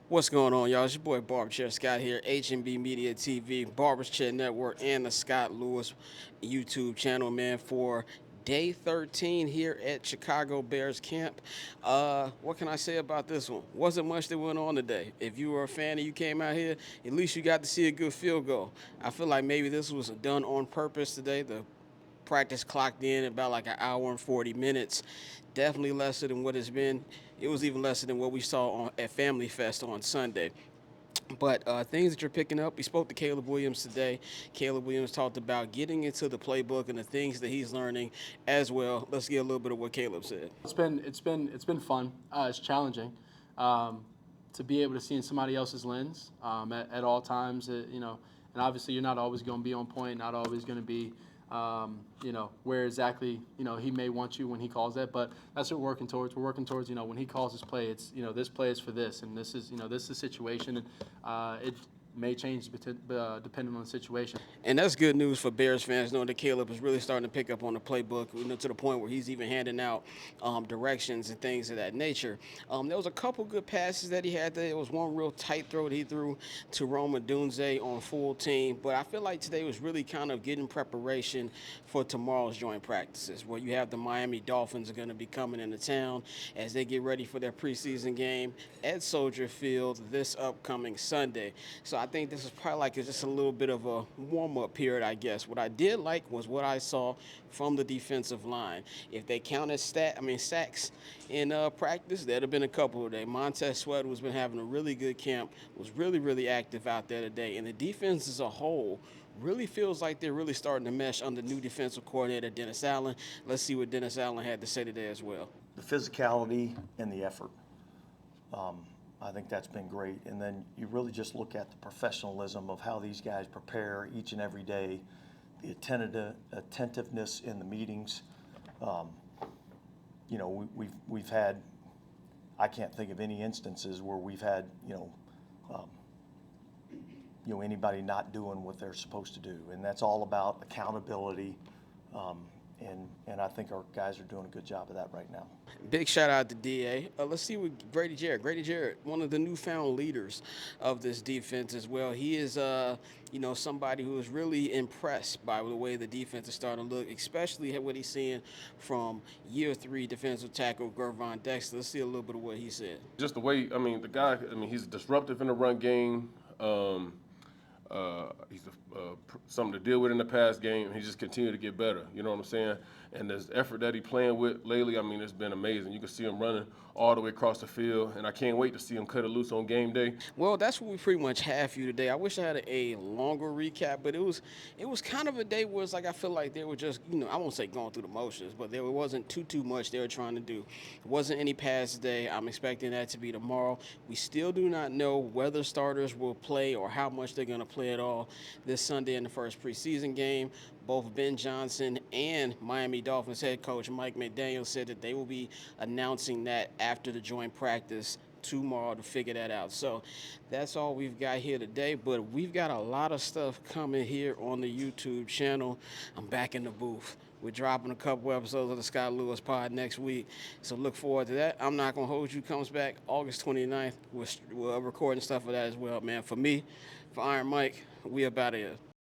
What's going on, y'all? It's your boy Barberchair Scott here, HNB Media TV, Barbers Chair Network, and the Scott Lewis YouTube channel, man, for day 13 here at Chicago Bears camp. What can I say about this one? Wasn't much that went on today. If you were a fan and you came out here, at least you got to see a good field goal. I feel like maybe this was done on purpose today. The practice clocked in about like an hour and 40 minutes. Definitely lesser than what it's been. It was even lesser than what we saw at Family Fest on Sunday. But things that you're picking up, we spoke to Caleb Williams today. Caleb Williams talked about getting into the playbook and the things that he's learning as well. Let's get a little bit of what Caleb said. It's been fun. It's challenging to be able to see in somebody else's lens at all times. And obviously you're not always going to be on point, not always going to be where exactly he may want you when he calls that. But that's what we're working towards. We're working towards when he calls this play, it's this play is for this, and this is this is the situation, and it may change depending on the situation. And that's good news for Bears fans, knowing that Caleb is really starting to pick up on the playbook, to the point where he's even handing out directions and things of that nature. There was a couple good passes that he had there. There was one real tight throw that he threw to Roma Dunze on full team. But I feel like today was really kind of getting preparation for tomorrow's joint practices, where you have the Miami Dolphins are going to be coming into town as they get ready for their preseason game at Soldier Field this upcoming Sunday. So I think this is probably like just a little bit of a warm-up period, I guess. What I did like was what I saw from the defensive line. If they counted sacks in practice, there'd have been a couple today. Montez Sweat, who's been having a really good camp, was really, really active out there today. And the defense as a whole really feels like they're really starting to mesh under new defensive coordinator Dennis Allen. Let's see what Dennis Allen had to say today as well. The physicality and the effort. I think that's been great. And then you really just look at the professionalism of how these guys prepare each and every day, the attentiveness in the meetings. We've had, I can't think of any instances where we've had, anybody not doing what they're supposed to do. And that's all about accountability. And I think our guys are doing a good job of that right now. Big shout out to DA. Let's see what Grady Jarrett, one of the newfound leaders of this defense as well. He is, somebody who is really impressed by the way the defense is starting to look, especially what he's seeing from year 3 defensive tackle Gervon Dexter. Let's see a little bit of what he said. Just the way, the guy, he's disruptive in the run game. He's something to deal with in the pass game. He just continued to get better. You know what I'm saying? And this effort that he's playing with lately, it's been amazing. You can see him running all the way across the field, and I can't wait to see him cut it loose on game day. Well, that's what we pretty much have for you today. I wish I had a longer recap, but it was kind of a day where it's like I feel like they were just, I won't say going through the motions, but there wasn't too much they were trying to do. It wasn't any pass today. I'm expecting that to be tomorrow. We still do not know whether starters will play or how much they're going to play at all this Sunday in the first preseason game. Both Ben Johnson and Miami Dolphins head coach Mike McDaniel said that they will be announcing that after the joint practice tomorrow to figure that out. So that's all we've got here today, but we've got a lot of stuff coming here on the YouTube channel. I'm back in the booth. We're dropping a couple episodes of the Scott Lewis Pod next week, so look forward to that. I'm not going to hold you. Comes back August 29th. We're recording stuff for that as well, man. For me, for Iron Mike, we about here.